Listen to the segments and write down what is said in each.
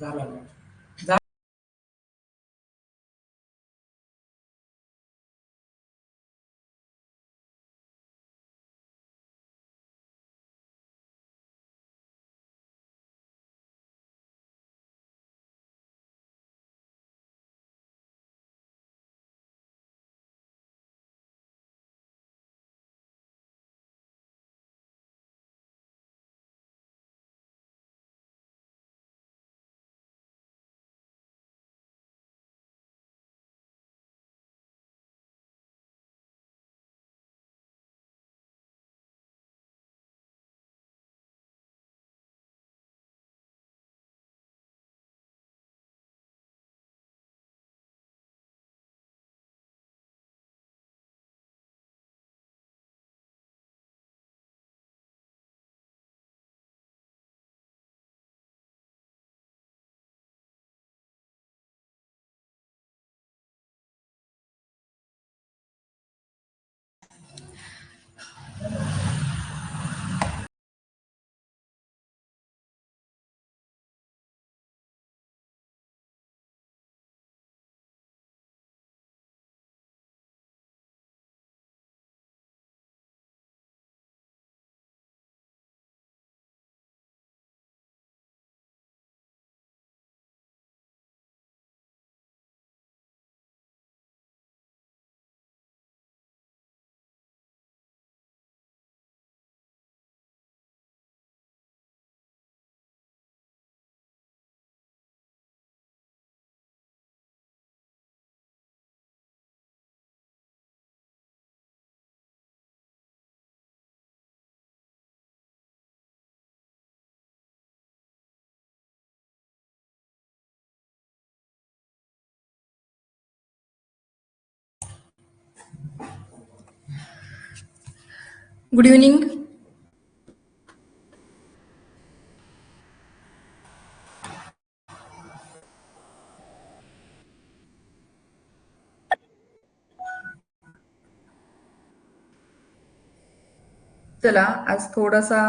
झाला good evening. चला, आज थोडासा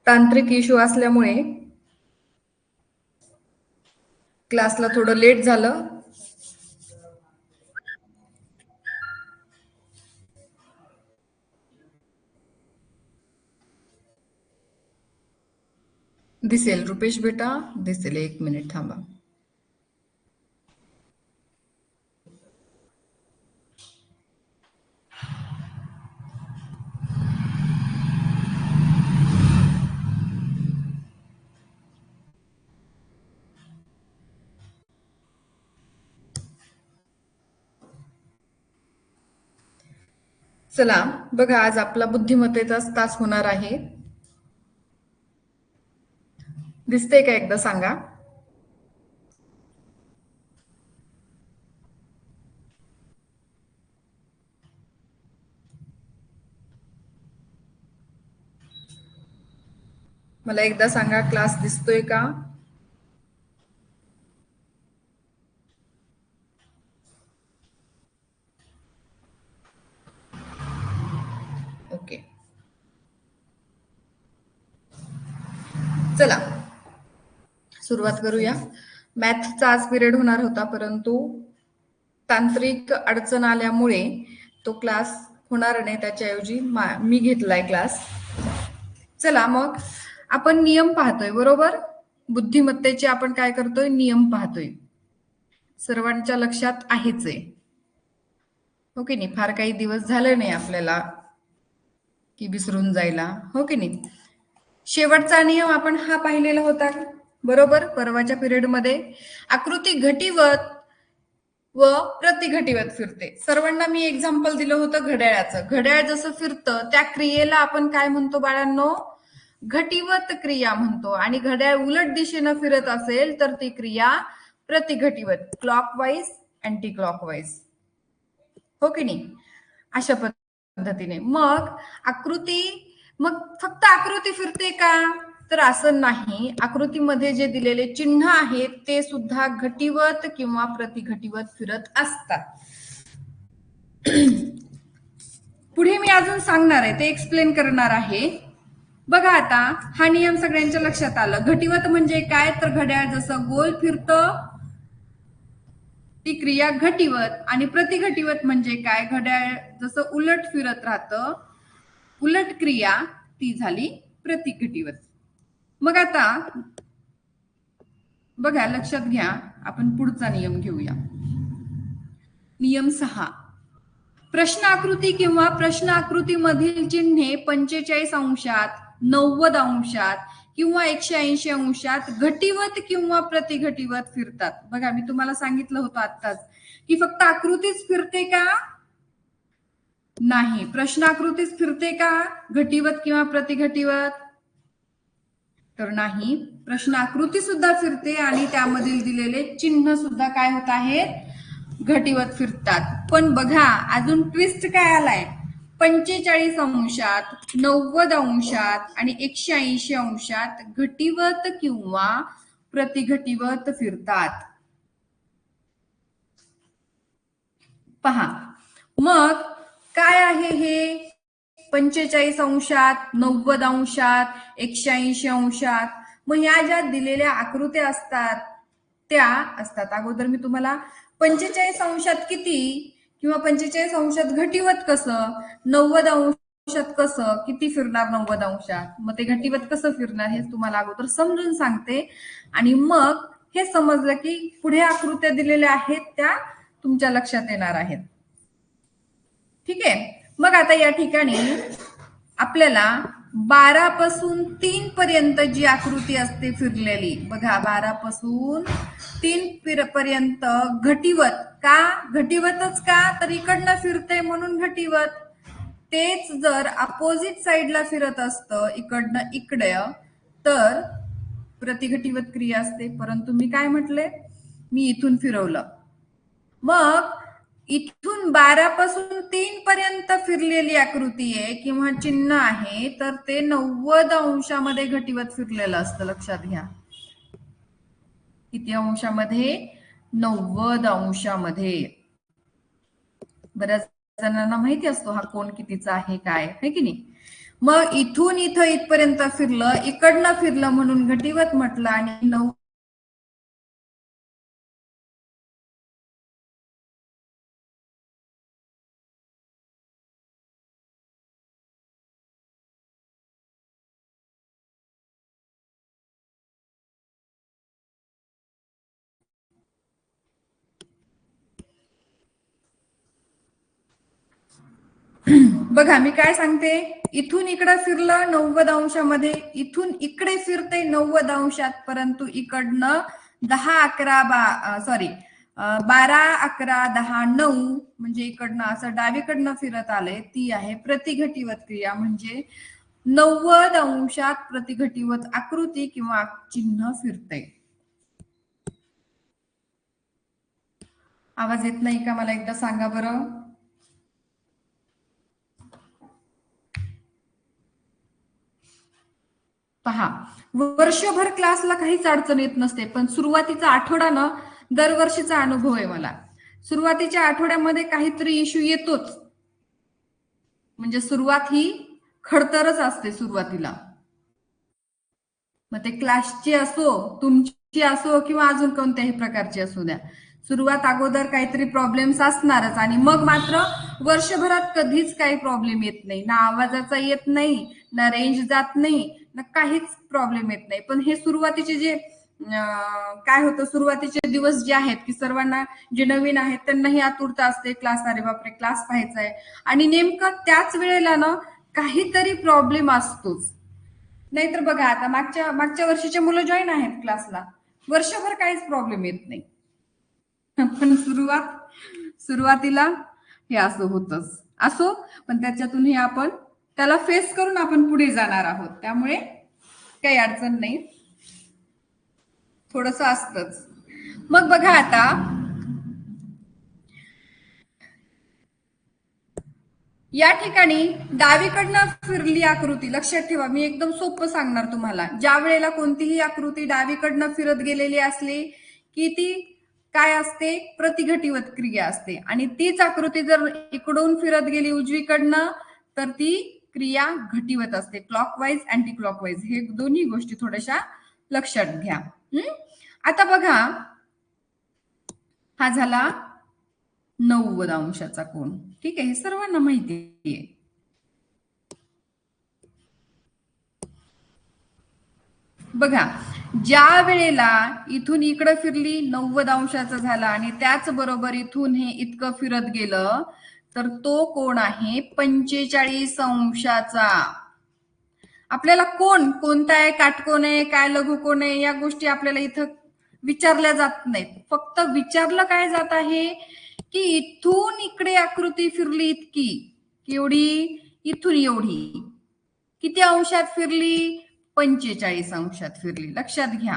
तांत्रिक इश्यू असल्यामुळे क्लासला थोडं लेट झालं. दिसेल रुपेश बेटा, दिसेल. 1 मिनिट थांबा. चला बघा, आज आपला बुद्धिमत्तेचाच तास होणार आहे. दिसतंय का? एकदा सांगा. मला एकदा सांगा, क्लास दिसतोय का? ओके, चला सुरुवात करूया. मॅथचा आज पिरियड होणार होता, परंतु तांत्रिक अडचण आल्यामुळे तो क्लास होणार नाही. त्याच्याऐवजी मी घेतलाय क्लास. चला मग आपण नियम पाहतोय, बरोबर? बुद्धिमत्तेचे आपण काय करतोय? नियम पाहतोय. सर्वांच्या लक्षात आहेच आहे, हो की नाही? फार काही दिवस झाले नाही आपल्याला की विसरून जायला, हो की नाही? शेवटचा नियम आपण हा पाहिलेला होता, बरोबर? परवाच्या पिरियडमध्ये आकृती घटीवत व प्रतिघटीवत फिरते. सर्वांना मी एक्झाम्पल दिलं होतं घड्याळाचं. घड्याळ जसं फिरतं त्या क्रियेला आपण काय म्हणतो बाळांनो? घटीवत क्रिया म्हणतो. आणि घड्याळ उलट दिशेनं फिरत असेल तर ती क्रिया प्रतिघटीवत, क्लॉकवाईज अँटी क्लॉकवाईज, हो की नाही? अशा पद्धतीने. मग फक्त आकृती फिरते का? तर असं नाही. आकृतीमध्ये जे दिलेले चिन्ह आहेत ते सुद्धा घटीवत किंवा प्रतिघटीवत फिरत असतात. पुढे मी अजून सांगणार आहे, ते एक्सप्लेन करणार आहे. बघा आता हा नियम सगळ्यांच्या लक्षात आलं. घटीवत म्हणजे काय, तर घड्याळ जसं गोल फिरतं ती क्रिया घटीवत, आणि प्रतिघटीवत म्हणजे काय, घड्याळ जसं उलट फिरत राहतं उलट क्रिया ती झाली प्रतिघटीवत. मग आता बघा लक्षात घ्या, आपण पुढचा नियम घेऊया. नियम 6. प्रश्न आकृती किंवा प्रश्न आकृतीमधील चिन्हे 45 अंशात, 90 अंशात किंवा 180 अंशात घटीवत किंवा प्रतिघटीवत फिरतात. बघा मी तुम्हाला सांगितलं होतं आत्ताच की फक्त आकृतीच फिरते का, नाही. प्रश्न आकृतीच फिरते का घटीवत किंवा प्रतिघटीवत, तर नाही. प्रश्न आकृती सुद्धा फिरते आणि त्यामधील दिलेले चिन्ह सुद्धा काय होत आहेत, घटीवत फिरतात. पण बघा अजून ट्विस्ट काय आलाय, 45 अंशात, 90 अंशात आणि 180 अंशात घटीवत किंवा प्रतिघटीवत फिरतात. पहा मग काय आहे हे, 45 अंशात, 90 अंशात, 180 अंशात. मग ह्या ज्या दिलेल्या आकृत्या असतात त्या असतात. अगोदर मी तुम्हाला 45 अंशात किती किंवा 45 अंशात घटीवत कसं, 90 अंशात कसं, किती फिरणार 90 अंशात, मग ते घटीवत कसं फिरणार हे तुम्हाला अगोदर समजून सांगते. आणि मग हे समजलं की पुढे आकृत्या दिलेल्या आहेत त्या तुमच्या लक्षात येणार आहेत. ठीक आहे. मग आता या ठिकाणी आपल्याला 12 पासून 3 पर्यंत जी आकृती असते फिरलेली, बघा 12 पासून 3 पर्यंत घटीवत का, घटीवतच का, तर इकडनं फिरते म्हणून घटीवत. तेच जर अपोजिट साइडला फिरत असतं इकडनं इकडे तर प्रतिघटीवत क्रिया असते. परंतु मी काय म्हटले, मी इथून फिरवलं. मग इथून 12 पासून 3 पर्यंत फिरलेली आकृती आहे किंवा चिन्ह आहे तर ते 90 अंशामध्ये घटीवत फिरलेलं असतं. लक्षात घ्या, किती अंशामध्ये, 90 अंशामध्ये. बऱ्याच जणांना माहिती असतो हा कोण कितीचा आहे काय, है की नाही. मग इथून इथं इथपर्यंत फिरलं, इकडनं फिरलं म्हणून घटीवत म्हटलं. आणि 9 बघा मी काय सांगते, इथून इकडे फिरलं 90 अंशामध्ये, इथून इकडे फिरते 90 अंशात, परंतु इकडनं 10, 11, सॉरी 12, 11, 10, 9 म्हणजे इकडनं असं डावीकडनं फिरत आले, ती आहे प्रतिघटीवत क्रिया. म्हणजे 90 अंशात प्रतिघटीवत आकृती किंवा चिन्ह फिरते. आवाज येत नाही का, मला एकदा सांगा बरं. पहा वर्षभर क्लासला काहीच अडचण येत नसते, पण सुरुवातीचा आठवडा ना दरवर्षीचा अनुभव आहे मला. सुरुवातीच्या आठवड्यामध्ये काहीतरी इश्यू येतोच. म्हणजे सुरुवात ही खडतरच असते सुरुवातीला. मग ते क्लासची असो, तुमची असो किंवा अजून कोणत्याही प्रकारची असू द्या, सुरुवात अगोदर काहीतरी प्रॉब्लेम्स असणारच. आणि मग मात्र वर्षभरात कधीच काही प्रॉब्लेम येत नाही, ना आवाजाचा येत नाही, ना रेंज जात नाही, ना काहीच प्रॉब्लेम येत नाही. पण हे सुरुवातीचे जे काय होतं, सुरुवातीचे दिवस जे आहेत की सर्वांना जे नवीन आहेत त्यांनाही आतुरता असते, क्लास, अरे बापरे क्लास पाहायचा आहे. आणि नेमकं त्याच वेळेला ना काहीतरी प्रॉब्लेम असतोच. नाहीतर बघा आता मागच्या वर्षीचे मुलं जॉईन आहेत क्लासला, वर्षभर काहीच प्रॉब्लेम येत नाही. पण सुरुवातीला हे असं होतच. असो, पण त्याच्यातून हे आपण त्याला फेस करून आपण पुढे जाणार आहोत, त्यामुळे काही अडचण नाही, थोडस असतच. मग बघा आता या ठिकाणी डावीकडनं फिरली आकृती, लक्षात ठेवा मी एकदम सोपं सांगणार तुम्हाला. ज्या वेळेला कोणतीही आकृती डावीकडनं फिरत गेलेली असली की ती काय असते, प्रतिघटीवत क्रिया असते. आणि तीच आकृती जर इकडून फिरत गेली उजवीकडनं तर ती क्रिया घटिवत असते. क्लॉकवाईज अँटी क्लॉकवाईज हे दोन्ही गोष्टी थोड्याशा लक्षात घ्या. आता बघा, हा झाला 90 अंशाचा कोन. ठीक आहे, हे सर्वांना माहिती आहे. बघा, ज्या वेळेला इथून इकडं फिरली 90 अंशाचा झाला आणि त्याच बरोबर इथून हे इतकं फिरत गेलं तर तो कोण आहे 45 अंशाचा. आपल्याला कोण कोणता आहे, काटकोण आहे, काय लघुकोण आहे, या गोष्टी आपल्याला इथं विचारल्या जात नाहीत. फक्त विचारलं काय जात आहे की इथून इकडे आकृती फिरली इतकी, केवढी, इथून एवढी, किती अंशात फिरली, 45 अंशात फिरली. लक्षात घ्या,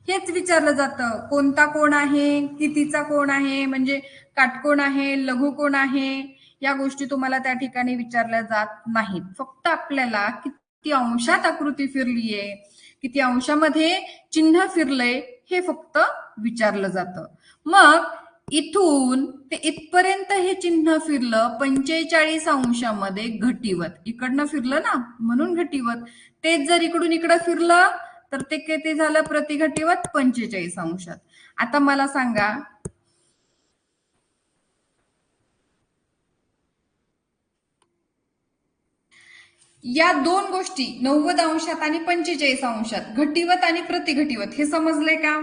हेच विचारलं जातं. कोणता कोण आहे, कितीचा कोण आहे, म्हणजे काटकोण आहे, लघुकोण आहे, या गोष्टी तुम्हाला त्या ठिकाणी विचारल्या जात नाहीत. फक्त आपल्याला किती अंशात आकृती फिरलीये, किती अंशामध्ये चिन्ह फिरलंय हे फक्त विचारलं जातं. मग इथून ते इथपर्यंत हे चिन्ह फिरलं 45 अंशामध्ये घटिवत. इकडनं फिरलं ना म्हणून घटिवत. तेच जर इकडून इकडं फिरलं तर ते किती झालं प्रतिघटिवत 45 अंशात. आता मला सांगा, या दोन गोष्टी 90 अंशात आणि 45 अंशात, घटिवत आणि प्रतिघटिवत, हे समजले का?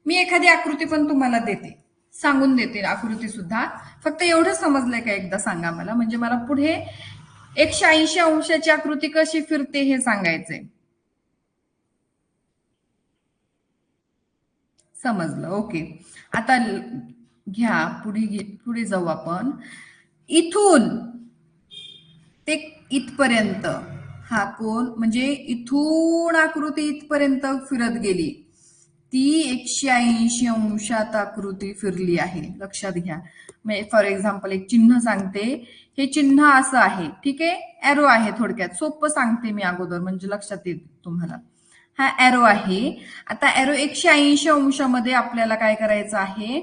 मी एखादी आकृती पण तुम्हाला देते, सांगून देते आकृती सुद्धा. फक्त एवढं समजलंय का एकदा सांगा मला, म्हणजे मला पुढे 180 अंशाची आकृती कशी फिरते हे सांगायचंय. समजलं, ओके. आता घ्या, पुढे जाऊ आपण. इथून ते इथपर्यंत हा कोन, म्हणजे इथून आकृती इथपर्यंत फिरत गेली, ती 180 अंशात आकृती फिरली आहे. लक्षात घ्या. फॉर एक्झाम्पल एक चिन्ह सांगते. हे चिन्ह असं आहे, ठीक आहे, एरो आहे. थोडक्यात सोपं सांगते मी अगोदर, म्हणजे लक्षात येईल तुम्हाला. हा एरो आहे. आता एरो 180 अंशामध्ये आपल्याला काय करायचं आहे,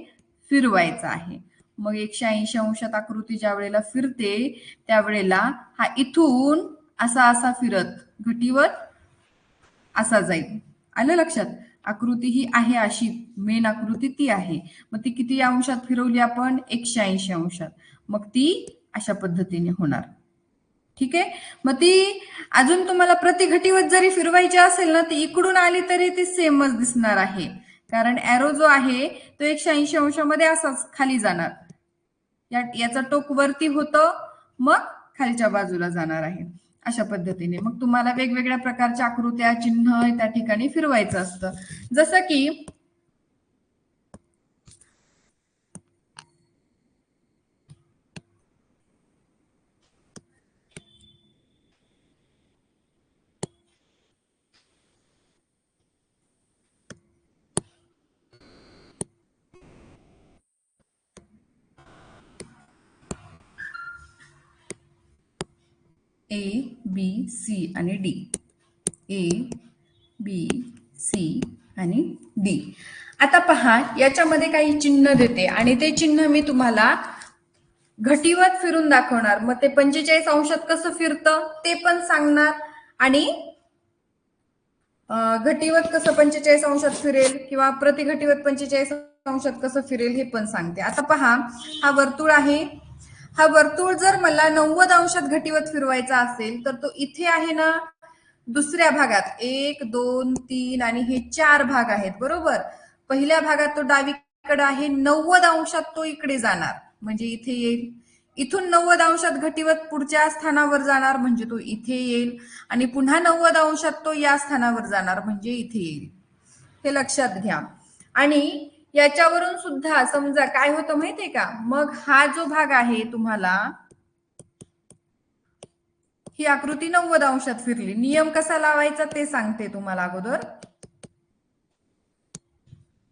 फिरवायचं आहे. मग 180 अंशात आकृती ज्या वेळेला फिरते त्यावेळेला हा इथून असा असा फिरत घटिवत असा जाईल. आलं लक्षात? आकृती ही आहे अशी, मेन आकृती ती आहे. मग ती किती अंशात फिरवली आपण, 180 अंशात. मग ती अशा पद्धतीने होणार. ठीक आहे. मग ती अजून तुम्हाला प्रतिघटिवत जरी फिरवायची असेल ना, ती इकडून आली तरी ती सेमच दिसणार आहे. कारण एरो जो आहे तो 180 अंशामध्ये असाच खाली जाणार. याचा टोक वरती होतं, मग खालच्या बाजूला जाणार आहे. अशा पद्धतीने मग तुम्हाला वेगवेगळ्या प्रकारच्या आकृत्या, चिन्ह त्या ठिकाणी फिरवायचं असतं. जसं की A, B, C आणि D. A, B, C आणि D. आता पहा, याच्यामध्ये काही चिन्ह देते आणि ते चिन्ह मी तुम्हाला घटिवत फिरून दाखवणार. मग ते 45 अंशात कसं फिरतं ते पण सांगणार आणि घटिवत कसं 45 अंशात फिरेल किंवा प्रतिघटिवत 45 अंशात कसं फिरेल हे पण सांगते. आता पहा, हा वर्तुळ आहे. हा वर्तुळ जर मला 90 अंशात घटिवत फिरवायचा असेल तर तो इथे आहे ना दुसऱ्या भागात, 1, 2, 3 आणि हे 4 भाग आहेत, बरोबर. पहिल्या भागात तो डावीकडे आहे, 90 अंशात तो इकडे जाणार म्हणजे इथे येईल. इथून 90 अंशात घटिवत पुढच्या स्थानावर जाणार म्हणजे तो इथे येईल आणि पुन्हा 90 अंशात तो या स्थानावर जाणार म्हणजे इथे येईल. हे लक्षात घ्या. आणि याच्यावरून सुद्धा समजा काय होतं माहितीये का, मग हा जो भाग आहे तुम्हाला, ही आकृती 90 अंशात फिरली. नियम कसा लावायचा ते सांगते तुम्हाला अगोदर.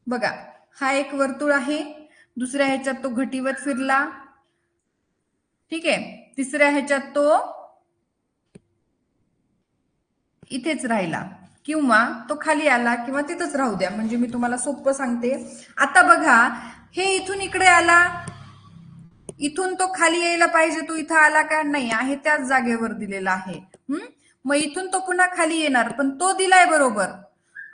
बघा, हा एक वर्तुळ आहे, दुसऱ्या ह्याच्यात तो घटिवत फिरला, ठीक आहे. तिसऱ्या ह्याच्यात तो इथेच राहिला किंवा तो खाली आला किंवा तिथंच राहू द्या, म्हणजे मी तुम्हाला सोपं सांगते. आता बघा, हे इथून इकडे आला, इथून तो खाली यायला पाहिजे, तो इथं आला का नाही, आहे त्याच जागेवर दिलेला आहे. मग इथून तो पुन्हा खाली येणार, पण तो दिलाय बरोबर,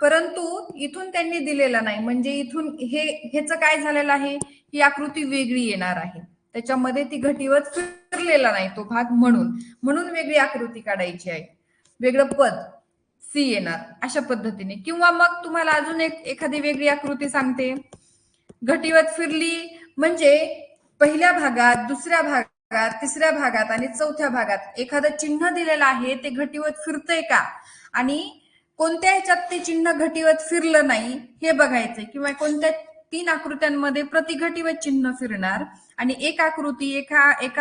परंतु इथून त्यांनी दिलेला नाही, म्हणजे इथून ह्याचं काय झालेलं आहे, ही आकृती वेगळी येणार आहे. त्याच्यामध्ये ती घटीवत फिरलेला नाही तो भाग, म्हणून वेगळी आकृती काढायची आहे, वेगळं पद सी येणार अशा पद्धतीने. किंवा मग तुम्हाला अजून एखादी वेगळी आकृती सांगते. घटीवत फिरली म्हणजे पहिल्या भागात, दुसऱ्या भागात, तिसऱ्या भागात आणि चौथ्या भागात एखादं चिन्ह दिलेलं आहे, ते घटीवत फिरतंय का, आणि कोणत्या ह्याच्यात ते चिन्ह घटीवत फिरलं नाही हे बघायचंय. किंवा कोणत्या 3 आकृत्यांमध्ये प्रतिघटीवत चिन्ह फिरणार आणि एका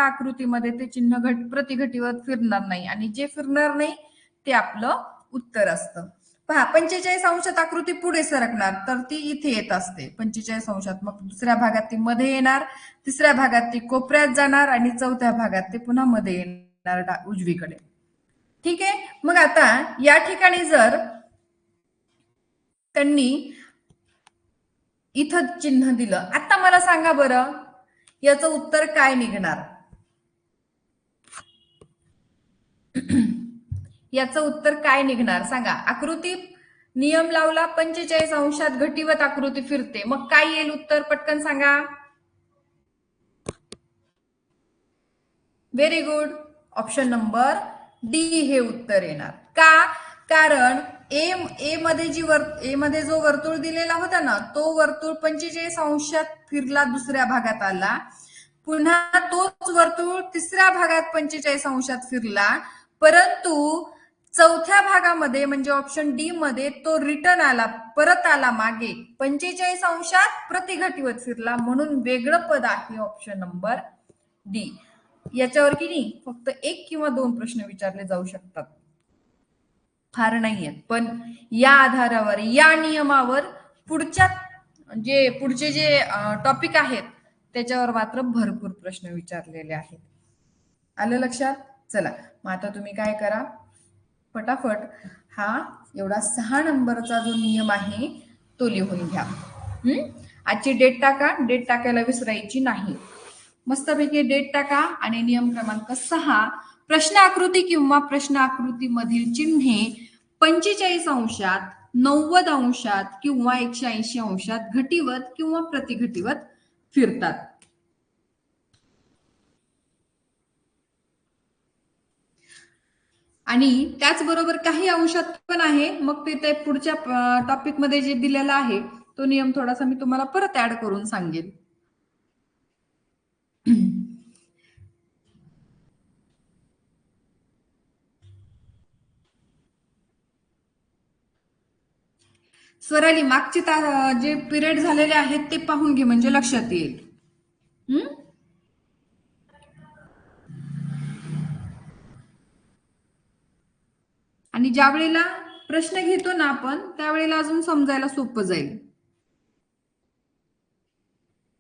आकृतीमध्ये ते चिन्ह प्रतिघटीवत फिरणार नाही, आणि जे फिरणार नाही ते आपलं उत्तर असतं. पहा, 45 अंशात आकृती पुढे सरकणार, तर ती इथे येत असते 45 अंशात. मग दुसऱ्या भागात ती मध्ये येणार, तिसऱ्या भागात ती कोपऱ्यात जाणार आणि चौथ्या भागात ते पुन्हा मध्ये येणार उजवीकडे. ठीक आहे. मग आता या ठिकाणी जर त्यांनी इथं चिन्ह दिलं, आता मला सांगा बरं याचं उत्तर काय निघणार. याचं उत्तर काय निघणार सांगा. आकृती नियम लावला, 45 अंशात घटीवत आकृती फिरते, मग काय येईल उत्तर, पटकन सांगा. Very good, option number D हे उत्तर येणार. का, कारण ए मध्ये जो वर्तुळ दिलेला होता ना, तो वर्तुळ 45 अंशात फिरला, दुसऱ्या भागात आला, पुन्हा तोच वर्तुळ तिसऱ्या भागात 45 अंशात फिरला, परंतु चौथ्या भागामध्ये म्हणजे ऑप्शन डी मध्ये तो रिटर्न आला, परत आला मागे, 45 अंशात प्रतिघटीवत फिरला, म्हणून वेगळं पद आहे ऑप्शन नंबर डी. याच्यावर की नाही फक्त 1 किंवा 2 प्रश्न विचारले जाऊ शकतात, फार नाहीयेत, पण या आधारावर, या नियमावर पुढचे जे टॉपिक आहेत त्याच्यावर मात्र भरपूर प्रश्न विचारलेले आहेत. आलं लक्षात. चला, मग आता तुम्ही काय करा, फटाफट हा एवढा 6 नंबरचा जो नियम आहे तो लिहून घ्या. आजची डेट टाका, डेट टाकायला विसरायची नाही. मस्तपैकी डेट टाका आणि नियम क्रमांक 6, प्रश्न आकृती किंवा प्रश्न आकृतीमधील चिन्हे 45 अंशात, 90 अंशात किंवा 180 अंशात घटीवत किंवा प्रतिघटीवत फिरतात. आणि त्याचबरोबर काही अंशात पण आहे, मग ते पुढच्या टॉपिक मध्ये जे दिलेला आहे तो नियम थोडासा मी तुम्हाला परत ऍड करून सांगेन. स्वराली, मागचे जे पिरियड झालेले आहेत ते पाहून घे, म्हणजे लक्षात येईल. आणि ज्या वेळेला प्रश्न घेतो ना आपण, त्यावेळेला अजून समजायला सोपं जाईल.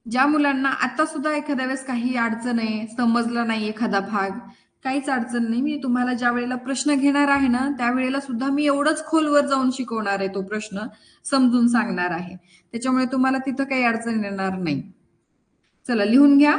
ज्या मुलांना आता सुद्धा एखाद्या वेळेस काही अडचण आहे, समजला नाही एखादा भाग, काहीच अडचण नाही, मी तुम्हाला ज्या वेळेला प्रश्न घेणार आहे ना त्यावेळेला सुद्धा मी एवढंच खोलवर जाऊन शिकवणार आहे, तो प्रश्न समजून सांगणार आहे, त्याच्यामुळे तुम्हाला तिथं काही अडचण येणार नाही. चला, लिहून घ्या.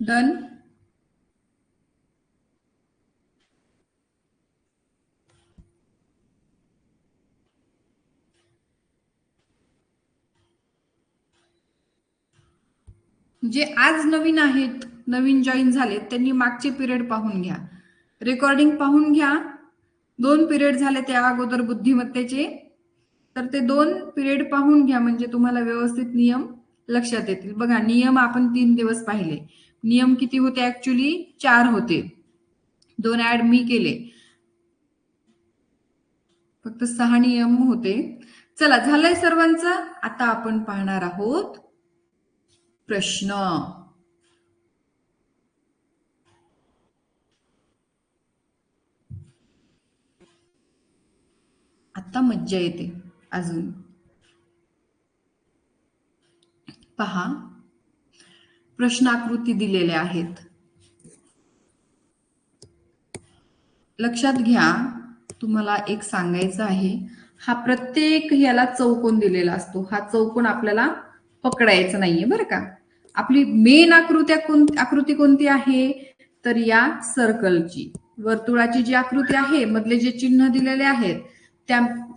डन. जे आज नवीन आहेत, नवीन जॉईन झालेत, त्यांनी मागचे पिरियड पाहून घ्या, रेकॉर्डिंग पाहून घ्या. 2 पिरियड झाले त्या अगोदर बुद्धिमत्तेचे, तर ते 2 पिरियड पाहून घ्या, म्हणजे तुम्हाला व्यवस्थित नियम लक्षात येतील. बघा, नियम आपण 3 दिवस पाहिले. नियम किती होते ऍक्च्युली? 4 होते. 2 ऍड मी केले, फक्त 6 नियम होते. चला, झालंय सर्वांचं. आता आपण पाहणार आहोत प्रश्न. आता मज्जा येते अजून. पहा, प्रश्न आकृती दिलेल्या आहेत. लक्षात घ्या, तुम्हाला एक सांगायचं आहे. हा प्रत्येक याला चौकोन दिलेला असतो. हा चौकोन आपल्याला पकडायचा नाहीये बरं का. आपली मेन आकृती कोणती आहे, तर या सर्कलची, वर्तुळाची जी आकृती आहे, मधले जे चिन्ह दिलेले आहेत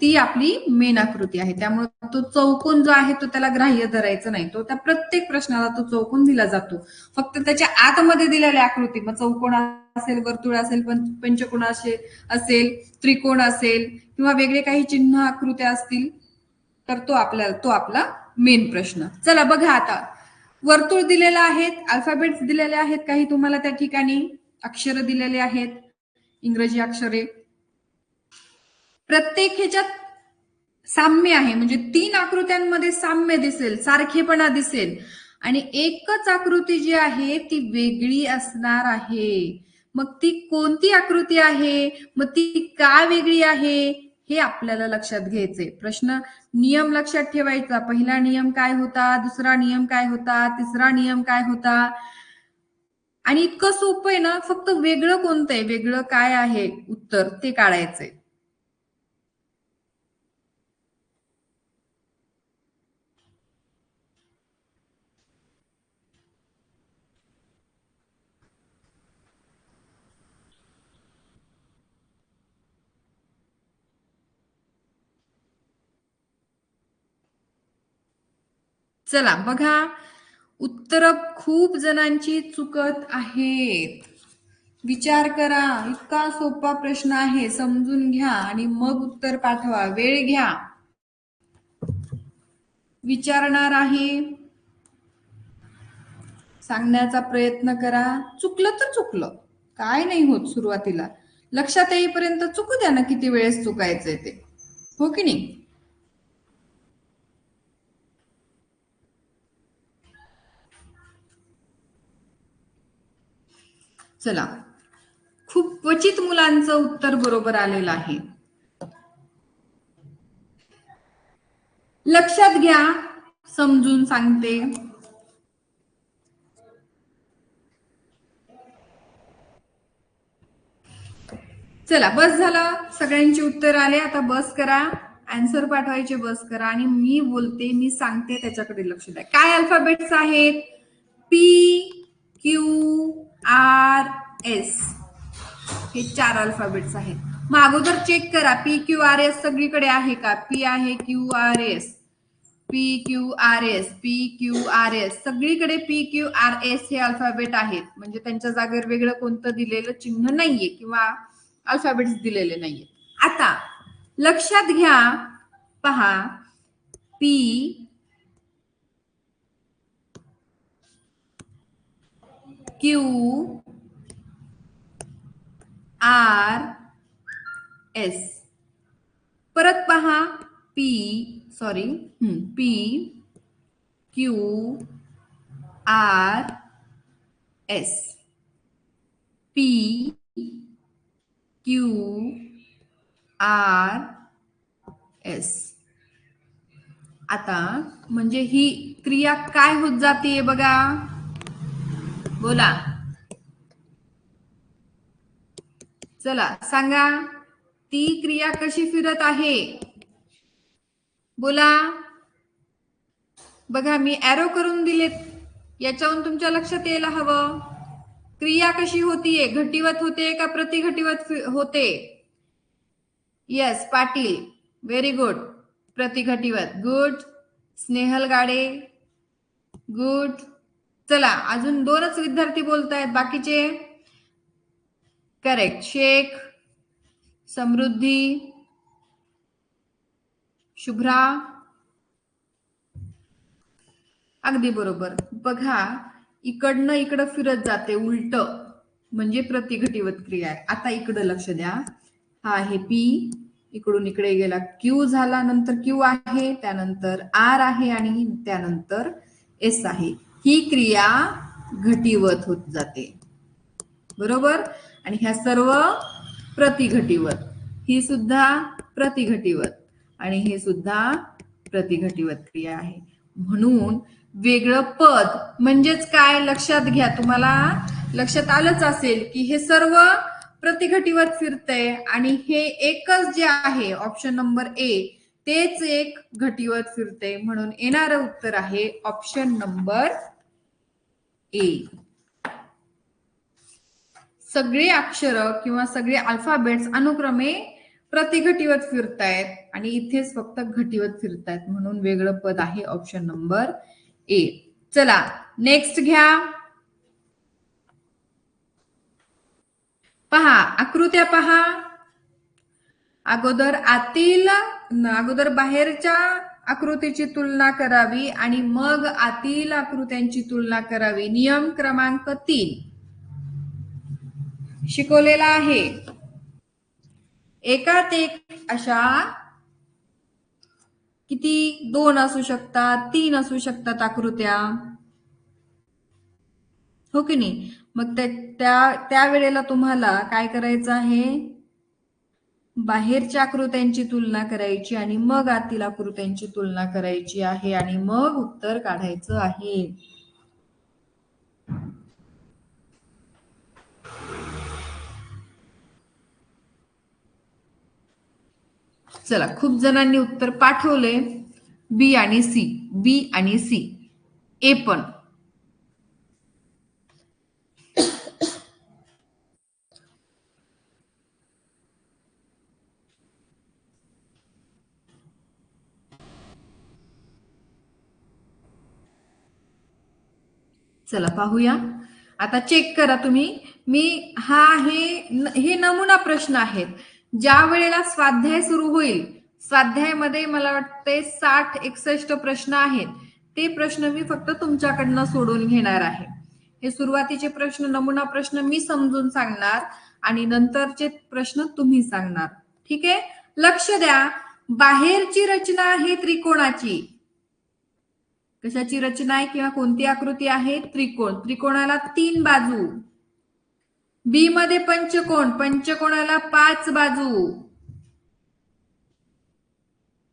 ती आपली मेन आकृती आहे. त्यामुळे तो चौकोन जो आहे तो त्याला ग्राह्य धरायचा नाही. तो त्या प्रत्येक प्रश्नाला तो चौकोन दिला जातो. फक्त त्याच्या आतमध्ये दिलेल्या आकृती, मग चौकोन असेल, वर्तुळ असेल, पंचकोन असेल, त्रिकोण असेल किंवा वेगळे काही चिन्ह आकृत्या असतील, तर तो आपला मेन प्रश्न. चला बघा, आता वर्तुळ दिलेलं आहेत, अल्फाबेट्स दिलेले आहेत, काही तुम्हाला त्या ठिकाणी अक्षर दिलेले आहेत, इंग्रजी अक्षरे. प्रत्येक ह्याच्यात साम्य आहे, म्हणजे 3 आकृत्यांमध्ये साम्य दिसेल, सारखेपणा दिसेल, आणि एकच आकृती जी आहे ती वेगळी असणार आहे. मग ती कोणती आकृती आहे, मग ती का वेगळी आहे, हे आपल्याला लक्षात घ्यायचे. प्रश्न नियम लक्षात ठेवायचा. पहिला नियम काय होता, दुसरा नियम काय होता, तिसरा नियम काय होता. आणि इतकं सोपं आहे ना, फक्त वेगळं कोणतं आहे, वेगळं काय आहे उत्तर, ते काढायचंय. चला बघा, उत्तर खूप जणांची चुकत आहेत. विचार करा, इतका सोपा प्रश्न आहे, समजून घ्या आणि मग उत्तर पाठवा. वेळ घ्या, विचारणार आहे, सांगण्याचा प्रयत्न करा. चुकलं तर चुकलं, काय नाही होत. सुरुवातीला लक्षात येईपर्यंत चुकू द्या ना, किती वेळेस चुकायचंय ते, हो की नाही. चला, खूप क्वचित मुलांचं उत्तर बरोबर आलेलं आहे. लक्षात घ्या, समजून सांगते. चला, बस झालं, सगळ्यांची उत्तर आले. आता बस करा, आन्सर पाठवायचे बस करा, आणि मी बोलते, मी सांगते त्याच्याकडे लक्ष द्या. काय अल्फाबेट्स आहेत, पी, क्यू, आर, एस, हे 4 अल्फाबेट्स आहेत. मग अगोदर चेक करा, पी, क्यू, आर, एस सगळीकडे आहे का. पी आहे, Q, R, S, P, Q, R, S, P, Q, R, S, सगळीकडे पी, क्यू, आर, एस हे अल्फाबेट आहेत. म्हणजे त्यांच्या जागेवर वेगळं कोणतं दिलेलं चिन्ह नाहीये किंवा अल्फाबेट्स दिलेले नाहीये. आता लक्षात घ्या, पहा, पी, क्यू, आर, एस. परत पहा, P, P, Q, R, S, P, Q, R, S. आता म्हणजे ही क्रिया काय होत जाते बघा, बोला, चला सांगा, ती क्रिया कशी फिरत आहे, बोला. बघा, मी एरो करून दिलेत, याच्यावरून तुमच्या लक्षात यायला हवं. क्रिया कशी होतीये, घटीवत होते का प्रतिघटीवत होते. यस पाटील, व्हेरी गुड, प्रतिघटीवत. गुड. स्नेहल गाडे, गुड. चला, अजून 2च विद्यार्थी बोलतायत, बाकीचे करेक्ट. शेख, समृद्धी, शुभ्रा, अगदी बरोबर. बघा, इकडनं इकडं फिरत जाते, उलट म्हणजे प्रतिघटीवत क्रिया आहे. आता इकडे लक्ष द्या, हा आहे पी, इकडून इकडे गेला क्यू झाला, नंतर क्यू आहे, त्यानंतर आर आहे आणि त्यानंतर एस आहे. ही क्रिया घटीवत होत जाते, बरोबर. आणि ह्या सर्व प्रतिघटीवत, ही सुद्धा प्रतिघटीवत आणि हे सुद्धा प्रतिघटीवत क्रिया आहे. म्हणून वेगळं पद म्हणजेच काय लक्षात घ्या, तुम्हाला लक्षात आलंच असेल की हे सर्व प्रतिघटीवत फिरतंय आणि हे एकच जे आहे ऑप्शन नंबर ए तेच एक घटीवत फिरते, म्हणून येणारं उत्तर आहे ऑप्शन नंबर ए. सगळे अक्षर किंवा सगळे अल्फाबेट्स अनुक्रमे प्रतिघटीवत फिरतायत आणि इथेच फक्त घटीवत फिरतायत, म्हणून वेगळं पद आहे ऑप्शन नंबर ए. चला नेक्स्ट घ्या. पहा आकृत्या पहा. अगोदर बाहेरच्या आकृतीची तुलना करावी आणि मग आतील आकृत्यांची तुलना करावी. नियम क्रमांक 3 शिकवलेला आहे. एकात एक अशा किती 2 असू शकतात, 3 असू शकतात आकृत्या, हो की नाही. मग त्या वेळेला तुम्हाला काय करायचं आहे, बाहेरच्या आकृत्यांची तुलना करायची आणि मग आतील आकृत्यांची तुलना करायची आहे आणि मग उत्तर काढायचं आहे. चला खूप जणांनी उत्तर पाठवले, बी आणि सी, ए पण. चला पाहूया. आता चेक करा तुम्ही. हे नमुना प्रश्न आहेत. ज्या वेळेला स्वाध्याय सुरू होईल, स्वाध्यायामध्ये मला वाटते 60-61 प्रश्न आहेत. ते प्रश्न मी फक्त तुमच्याकडनं सोडून घेणार आहे. हे सुरुवातीचे प्रश्न नमुना प्रश्न मी समजून सांगणार आणि नंतरचे प्रश्न तुम्ही सांगणार. ठीक आहे. लक्ष द्या. बाहेरची रचना आहे त्रिकोणाची. कशाची रचना आहे किंवा कोणती आकृती आहे, त्रिकोण. त्रिकोणाला 3 बाजू. बी मध्ये पंचकोन, पंचकोणाला 5 बाजू.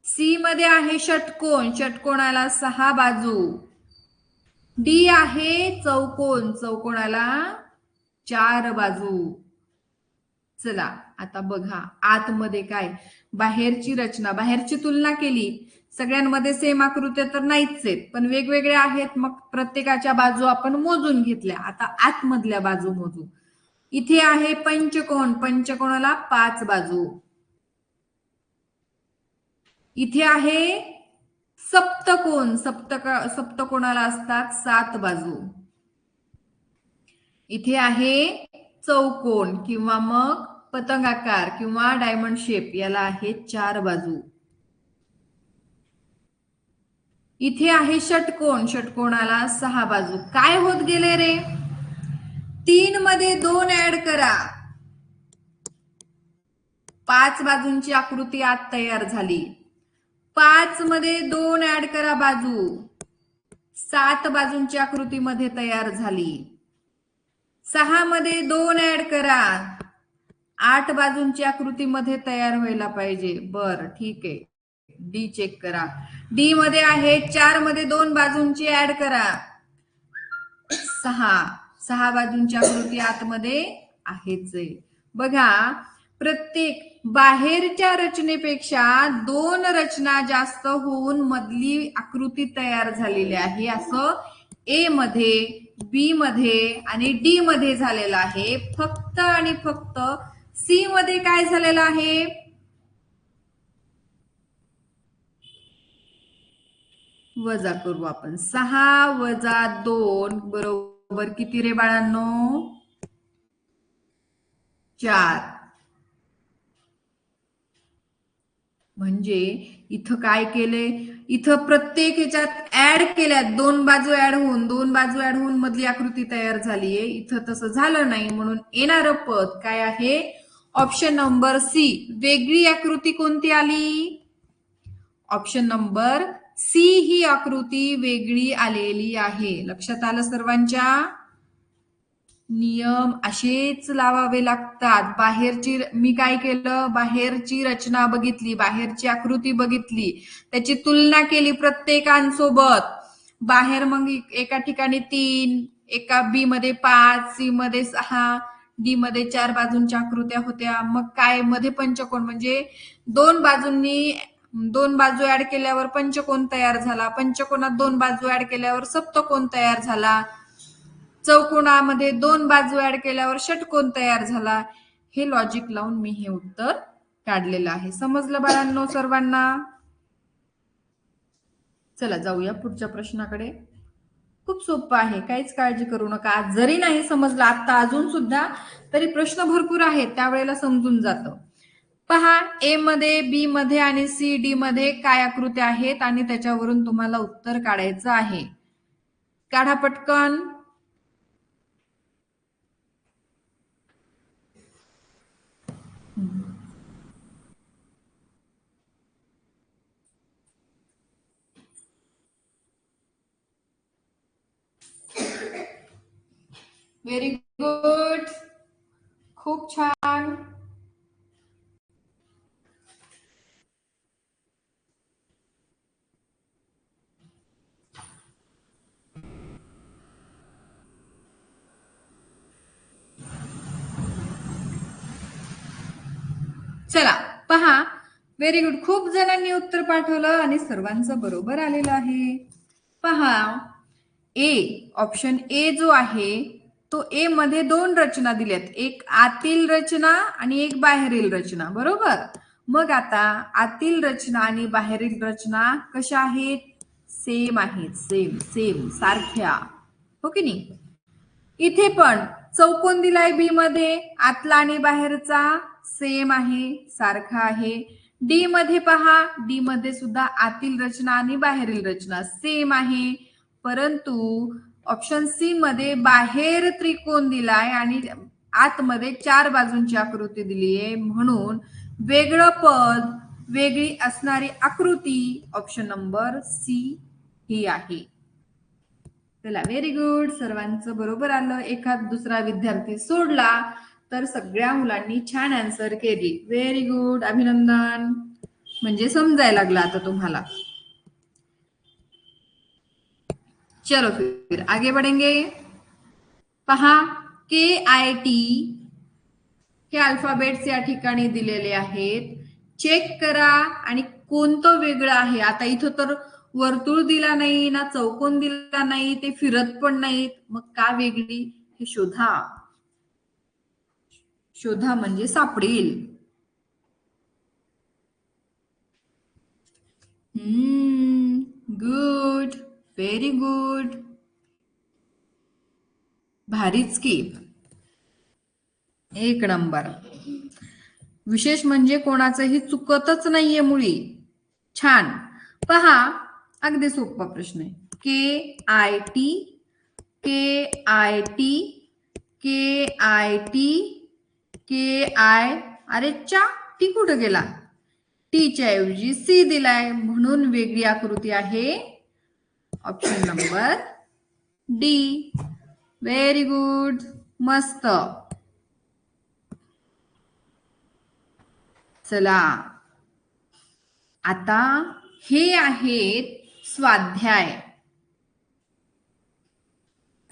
सी मध्ये आहे षटकोन, षटकोणाला 6 बाजू. डी आहे चौकोन, चौकोणाला 4 बाजू. चला आता बघा आतमध्ये काय, बाहेरची रचना, बाहेरची तुलना केली, सगळ्यांमध्ये सेम आकृत्या तर नाहीच आहेत, पण वेगवेगळ्या आहेत. मग प्रत्येकाच्या बाजू आपण मोजून घेतल्या. आता आतमधल्या बाजू मोजू. इथे आहे पंचकोन, पंचकोणाला 5 बाजू. इथे आहे सप्तकोन, सप्तकोणाला असतात 7 बाजू. इथे आहे चौकोन किंवा मग पतंगाकार किंवा डायमंड शेप, याला आहे 4 बाजू. इथे आहे षटकोन, षटकोणाला 6 बाजू. काय होत गेले रे, 3 मध्ये 2 ऍड करा, 5 बाजूंची आकृती आत तयार झाली. 5 मध्ये 2 ऍड करा बाजू, 7 बाजूंची आकृती मध्ये तयार झाली. 6 मध्ये 2 ऍड करा, 8 बाजूंची आकृती मध्ये तयार व्हायला पाहिजे. बर ठीक आहे. डी चेक करा. डी मध्ये आहे 4 मध्ये 2 बाजूंची ऍड करा, 6 बाजूंची आकृती आतमध्ये आहेच. बघा प्रत्येक बाहेरच्या रचनेपेक्षा 2 रचना जास्त होऊन मधली आकृती तयार झालेली आहे. असं ए मध्ये, बी मध्ये आणि डी मध्ये झालेलं आहे. फक्त आणि फक्त सी मध्ये काय झालेलं आहे, वजा करू आपण. 6 वजा 2 बरोबर किती रे बाळांनो, 4. म्हणजे इथं काय केले, इथं प्रत्येक ह्याच्यात ऍड केल्यात, दोन बाजू ऍड होऊन मधली आकृती तयार झालीये. इथं तसं झालं नाही, म्हणून येणारं पद काय आहे, ऑप्शन नंबर सी. वेगळी आकृती कोणती आली, ऑप्शन नंबर सी ही आकृती वेगळी आलेली आहे. लक्षात आलं सर्वांच्या. नियम असेच लावावे लागतात. बाहेरची, मी काय केलं, बाहेरची रचना बघितली, बाहेरची आकृती बघितली, त्याची तुलना केली प्रत्येकांसोबत. बाहेर मग एका ठिकाणी 3, एका बी मध्ये 5, सी मध्ये 6, डी मध्ये 4 बाजूंच्या आकृत्या होत्या. मग काय मध्ये पंचकोन, म्हणजे दोन बाजू ऍड केल्यावर पंचकोन तयार झाला, पंचकोनात दोन बाजू ऍड केल्यावर सप्तकोन तयार झाला, चौकोनामध्ये दोन बाजू ऍड केल्यावर षटकोन तयार झाला. हे लॉजिक लावून मी हे उत्तर काढलेलं आहे. समजलं बाळांनो सर्वांना. चला जाऊया पुढच्या प्रश्नाकडे. खूप सोपं आहे, काहीच काळजी करू नका. जरी नाही समजलं आता अजून सुद्धा, तरी प्रश्न भरपूर आहेत, त्यावेळेला समजून जातं. पहा, ए मध्ये, बी मध्ये आणि सी डी मध्ये काय आकृत्या आहेत आणि त्याच्यावरून तुम्हाला उत्तर काढायचं आहे. काढा पटकन. व्हेरी गुड, खूप छान. चला पहा, व्हेरी गुड, खूप जणांनी उत्तर पाठवलं आणि सर्वांचं बरोबर आलेलं आहे. पहा, ए, ऑप्शन ए जो आहे तो ए मध्ये दोन रचना दिल्यात, एक आतील रचना आणि एक बाहेरील रचना, बरोबर. मग आता आतील रचना आणि बाहेरील रचना कशा आहेत, सेम आहेत, सेम सेम सारख्या, हो की नाही. इथे पण चौकोन दिलाय बी मध्ये, आतला आणि बाहेरचा सेम आहे, सारखा आहे. डी मध्ये पहा, डी मध्ये सुद्धा आतील रचना आणि बाहेरील रचना सेम आहे, परंतु ऑप्शन सी मध्ये बाहेर त्रिकोण दिलाय आणि आतमध्ये 4 बाजूंची आकृती दिली आहे, म्हणून वेगळं पद, वेगळी असणारी आकृती ऑप्शन नंबर सी ही आहे. चला व्हेरी गुड, सर्वांचं बरोबर आलं. एखाद दुसरा विद्यार्थी सोडला तर सगळ्या मुलांनी छान आन्सर केली. व्हेरी गुड, अभिनंदन. म्हणजे समजायला लागला आता तुम्हाला. चलो फिर आगे बढ़ेंगे. पहा, KIT हे अल्फाबेट्स या ठिकाणी दिलेले आहेत. चेक करा आणि कोणतं वेगळं आहे. आता इथं तर वर्तुळ दिला नाही ना, चौकोन दिला नाही, ते फिरत पण नाहीत, मग का वेगळी हे शोधा. शोधा म्हणजे सापडेल. गुड, व्हेरी गुड, भारीच की, एक नंबर. विशेष म्हणजे कोणाचंही चुकतच नाहीये मुळी. छान. पहा, अगदी सोपा प्रश्न आहे. KIT, KIT, KIT, अरे चा, टी कुठं गेला, टीच्या ऐवजी सी दिलाय, म्हणून वेगळी आकृती आहे option number D. Very good, मस्त. चला आता हे आहेत स्वाध्याय.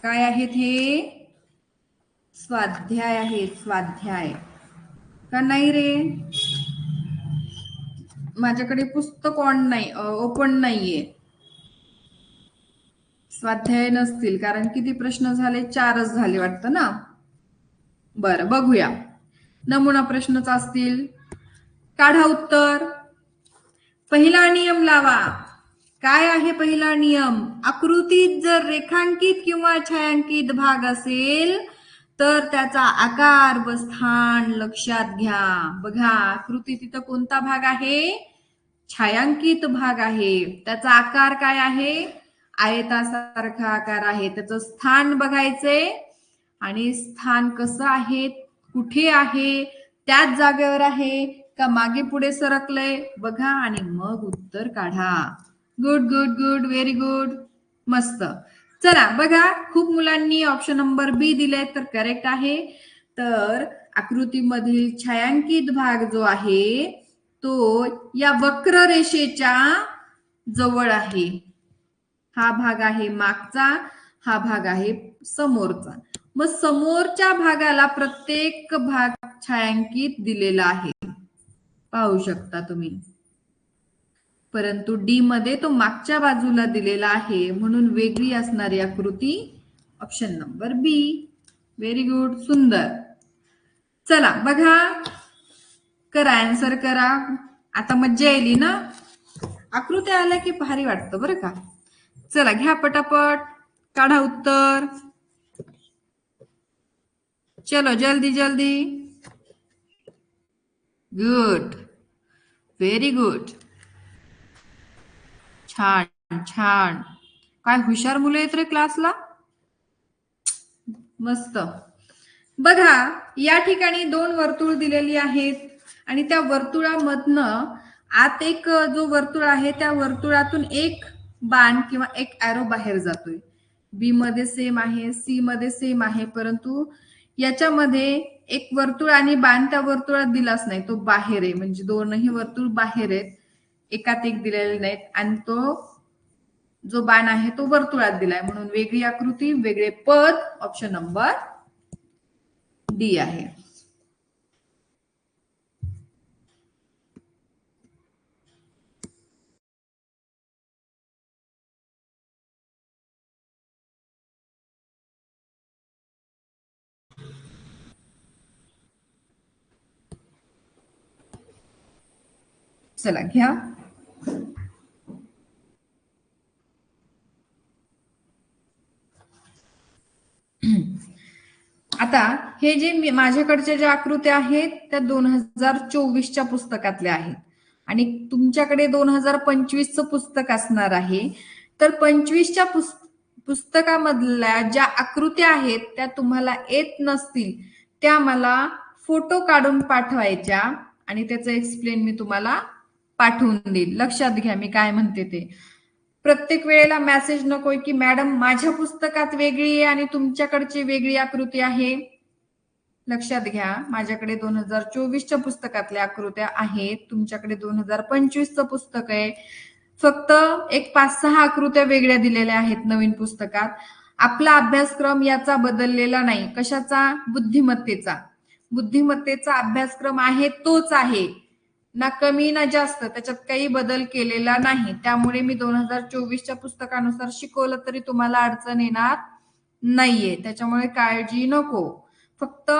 काय आहेत हे, स्वाध्याय आहेत, स्वाध्याय. का नाही रे, माझ्याकडे पुस्तक ऑन नाही, ओपन नाहीये. स्वाध्याय नसतील, कारण किती प्रश्न झाले, 4च झाले वाटतं ना. बरं बघूया, नमुना प्रश्नच असतील. काढा उत्तर. पहिला नियम लावा. काय आहे पहिला नियम, आकृतीत जर रेखांकित किंवा छायांकित भाग असेल तर त्याचा आकार व स्थान लक्षात घ्या. बघा आकृतीत इथं कोणता भाग आहे, छायांकित भाग आहे, त्याचा आकार काय आहे, आयतासारखा आकार आहे. त्याचं स्थान बघायचंय आणि स्थान कसं आहे, कुठे आहे, त्याच जागेवर आहे का मागे पुढे सरकलंय बघा आणि मग उत्तर काढा. Good good good, very good, मस्त. चला बघा, खूप मुलांनी ऑप्शन नंबर बी दिले तर करेक्ट आहे. तर आकृतीमधील छायांकित भाग जो आहे तो या वक्र रेषेच्या जवळ आहे. हा भाग आहे मागचा, हा भाग आहे समोरचा. मग समोरच्या भागाला प्रत्येक भाग छायांकित दिलेला आहे, पाहू शकता तुम्ही. परंतु डी मध्ये तो मागच्या बाजूला दिलेला आहे म्हणून वेगळी असणारी आकृती ऑप्शन नंबर बी. व्हेरी गुड, सुंदर. चला बघा, करा, आन्सर करा. आता मज्जा येईल ना, आकृत्या आल्या की भारी वाटतं बरं का. चला घ्या पटापट, काढा उत्तर. चलो जल्दी जल्दी. गुड, व्हेरी गुड, छान छान. काय हुशार मुलं येत रे क्लासला, मस्त. बघा, या ठिकाणी दोन वर्तुळ दिलेली आहेत आणि त्या वर्तुळामधनं आत एक जो वर्तुळ आहे त्या वर्तुळातून एक बाण किंवा एक ॲरो बाहेर जातोय. बी मध्ये सेम आहे, सी मध्ये सेम आहे, परंतु याच्यामध्ये एक वर्तुळ आणि बाण त्या वर्तुळात दिलाच नाही, तो बाहेर आहे. म्हणजे दोनही वर्तुळ बाहेर आहेत, एकात एक दिलेले नाहीत आणि तो जो बाण आहे तो वर्तुळात दिलाय म्हणून वेगळी आकृती, वेगळे पद, ऑप्शन नंबर डी आहे. चला घ्या. आता हे जे माझ्याकडच्या ज्या आकृत्या आहेत त्या 2024च्या पुस्तकातल्या आहेत आणि तुमच्याकडे 2025चं पुस्तक असणार आहे. तर 25च्या पुस्तकामधल्या ज्या आकृत्या आहेत त्या तुम्हाला येत नसतील त्या मला फोटो काढून पाठवायच्या आणि त्याचं एक्सप्लेन मी तुम्हाला पाठवून देईल. लक्षात घ्या मी काय म्हणते ते. प्रत्येक वेळेला मेसेज नकोय की मॅडम माझ्या पुस्तकात वेगळी आहे आणि तुमच्याकडची वेगळी आकृती आहे. लक्षात घ्या, माझ्याकडे 2024च्या पुस्तकातल्या आकृत्या आहेत, तुमच्याकडे 2025चं पुस्तक आहे. फक्त एक 5-6 आकृत्या वेगळ्या दिलेल्या आहेत नवीन पुस्तकात. आपला अभ्यासक्रम याचा बदललेला नाही. कशाचा? बुद्धिमत्तेचा. बुद्धिमत्तेचा अभ्यासक्रम आहे तोच आहे, ना कमी ना जास्त, त्याच्यात काही बदल केलेला नाही. त्यामुळे मी 2024च्या पुस्तकानुसार शिकवलं तरी तुम्हाला अडचण येणार नाहीये, त्याच्यामुळे काळजी नको. फक्त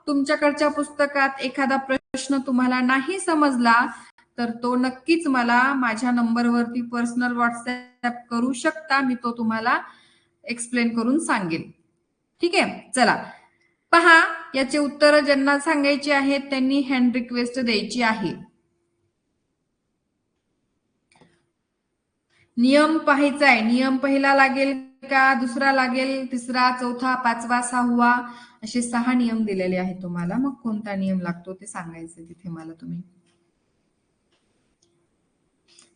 तुमच्याकडच्या पुस्तकात एखादा प्रश्न तुम्हाला नाही समजला तर तो नक्कीच मला माझ्या नंबरवरती पर्सनल व्हॉट्सअप करू शकता, मी तो तुम्हाला एक्सप्लेन करून सांगेल. ठीक आहे, चला पहा, याचे उत्तर ज्यांना सांगायची आहेत त्यांनी हँड रिक्वेस्ट द्यायची आहे. नियम पाहायचा आहे. नियम पहिला लागेल का, दुसरा लागेल, तिसरा, चौथा, पाचवा, सहावा, असे 6 नियम दिलेले आहेत तुम्हाला. मग कोणता नियम लागतो ते सांगायचं तिथे मला तुम्ही.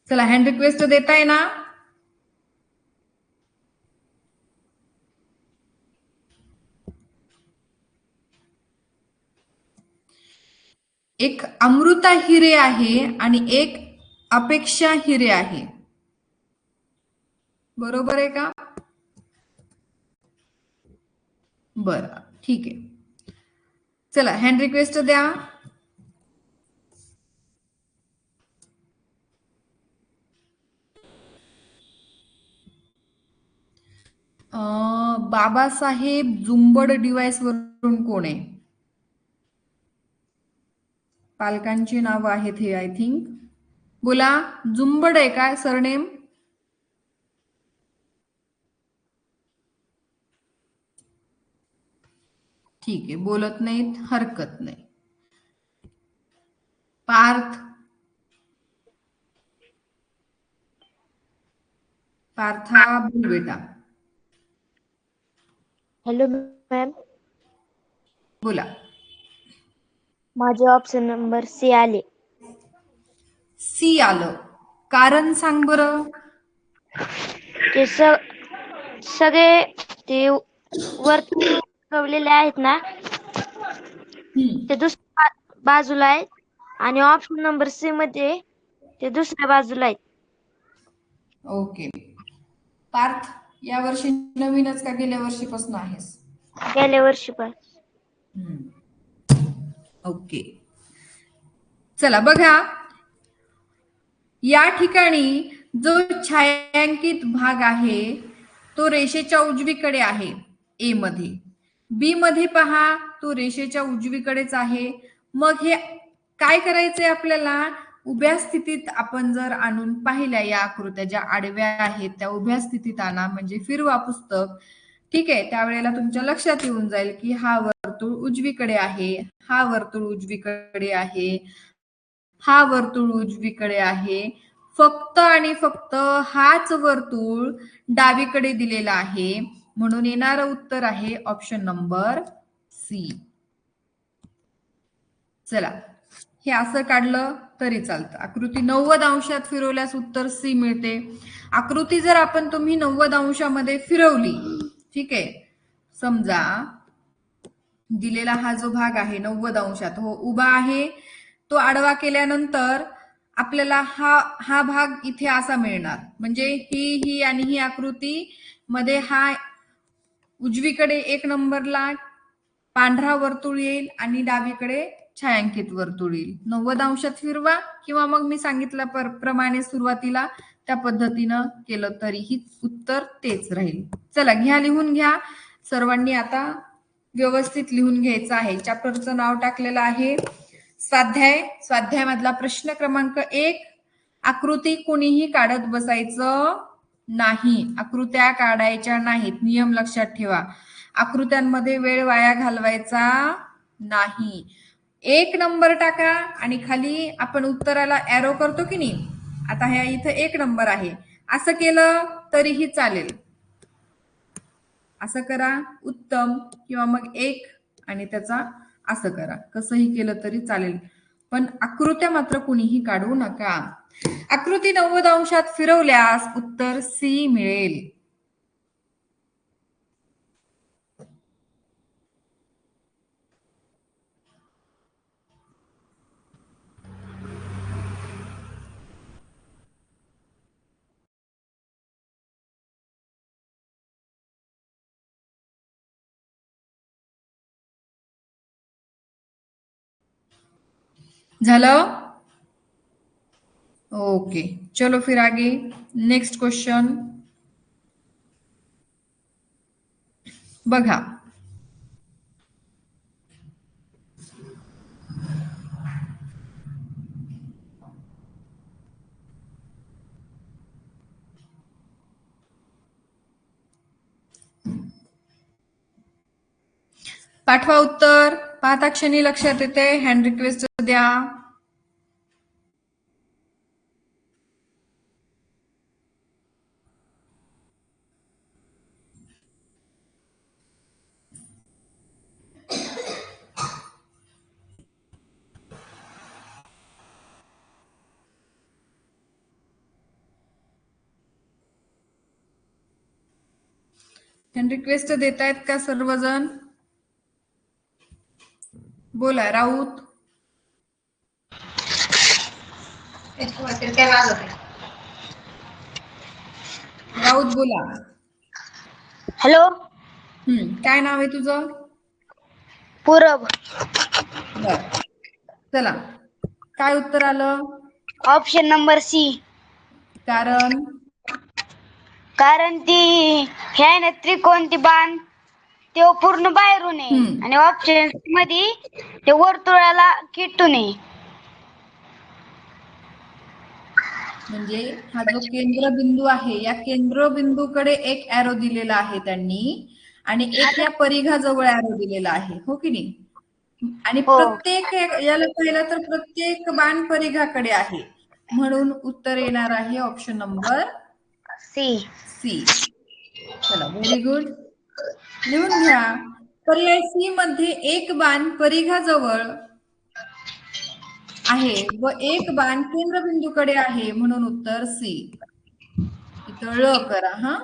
चला हँड रिक्वेस्ट देताय ना. एक अमृता हिरे आहे आणि एक अपेक्षा हिरे आहे, बरोबर आहे का? बरं, ठीक आहे. चला हँड रिक्वेस्ट द्या. बाबासाहेब जुंबड डिव्हाइस वरून कोण आहे? पालकांची नाव आहेत हे, आय थिंक. बोला, जुंबड आहे काय सरनेम? ठीक आहे, बोलत नाहीत, हरकत नाही. पार्थ, पार्था बोल बेटा. हॅलो मॅम, बोला. माझे ऑप्शन नंबर सी आले. सी आलं. कारण सांग बरं. ते सगळे ते वरती ठेवलेले आहेत ना, ते दुसऱ्या बाजूला आहेत आणि ऑप्शन नंबर सी मध्ये ते दुसऱ्या बाजूला आहेत. ओके. पार्थ, या वर्षी नवीनच का गेल्या वर्षीपासून आहेस? गेल्या वर्षी पण. ओके. चला बघा, या ठिकाणी जो छायांकित भाग आहे तो रेषेच्या उजवीकडे आहे ए मध्ये. बी मध्ये पहा, तो रेषेच्या उजवीकडेच आहे. मग हे काय करायचंय आपल्याला? उभ्या स्थितीत आपण जर आणून पाहिल्या या आकृत्या ज्या आडव्या आहेत त्या उभ्या स्थितीत आणा, म्हणजे फिरवा पुस्तक. ठीक आहे, त्यावेळेला तुमच्या लक्षात येऊन जाईल की हा वर्तुळ उजवीकडे आहे, हा वर्तुळ उजवीकडे आहे, हा वर्तुळ उजवीकडे आहे. फक्त आणि फक्त हाच वर्तुळ डावीकडे दिलेला आहे, म्हणून येणारं उत्तर आहे ऑप्शन नंबर सी. चला, हे असं काढलं तरी चालतं. आकृती 90 अंशात फिरवल्यास उत्तर सी मिळते. आकृती जर आपण तुम्ही 90 अंशामध्ये फिरवली, ठीक आहे, समजा दिलेला हा जो भाग आहे 90 अंशात हो उभा आहे, तो आडवा केल्यानंतर आपल्याला हा भाग इथे असा मिळणार. म्हणजे ही आणि ही आकृती मध्ये हा उजवीकडे 1 नंबरला पांढरा वर्तुळ येईल आणि डावीकडे छायांकित वर्तुळ येईल. 90 अंशात फिरवा किंवा मग मी सांगितल्याप्रमाणे सुरुवातीला त्या पद्धतीनं केलं तरीही उत्तर तेच राहील. चला, घ्या लिहून घ्या. सर्वांनी आता व्यवस्थित लिहून घ्यायचं आहे. चॅप्टरचं नाव टाकलेलं आहे स्वाध्याय. स्वाध्याय मधला प्रश्न क्रमांक 1, आकृती कोणीही काढत बसायचं नाही. आकृत्या काढायच्या नाहीत, नियम लक्षात ठेवा. आकृत्यांमध्ये वेळ वाया घालवायचा नाही. 1 नंबर टाका आणि खाली आपण उत्तराला एरो करतो की नाही, आता ह्या इथं 1 नंबर आहे, असं केलं तरीही चालेल. असं करा उत्तम, किंवा मग 1 आणि त्याचा असं करा, कसंही केलं तरी चालेल. पण आकृत्या मात्र कुणीही काढू नका. आकृती 90 अंशात फिरवल्यास उत्तर सी मिळेल. झालं? ओके, चलो फिर आगे. नेक्स्ट क्वेश्चन बघा. पाठवा उत्तर. पाहता क्षणी लक्षात येते, हँड रिक्वेस्ट द्या. हँड रिक्वेस्ट देतायत का सर्वजण? बोला. राऊत. राऊत बोला. हॅलो, काय नाव आहे तुझं? पूरब. बर, चला, काय उत्तर आलं? Option number C. कारण ती हे आहे ना त्रिकोण, ती बाण ते पूर्ण बाहेरून आहे आणि ऑप्शन मध्ये ते वर्तुळाला किटून आहे. म्हणजे हा जो केंद्रबिंदू आहे, या केंद्रबिंदूकडे एक एरो दिलेला आहे त्यांनी, आणि एक या परिघाजवळ एरो दिलेला आहे, हो की नाही? आणि प्रत्येक याला पाहिलं तर प्रत्येक बाण परिघाकडे आहे, म्हणून उत्तर येणार आहे ऑप्शन नंबर सी. सी. चला, व्हेरी गुड. लिहून घ्या. पर्याय सी मध्ये एक बाण परिघाजवळ आहे व एक बाण केंद्रबिंदूकडे आहे, म्हणून उत्तर सी. इथं ळ करा. हा,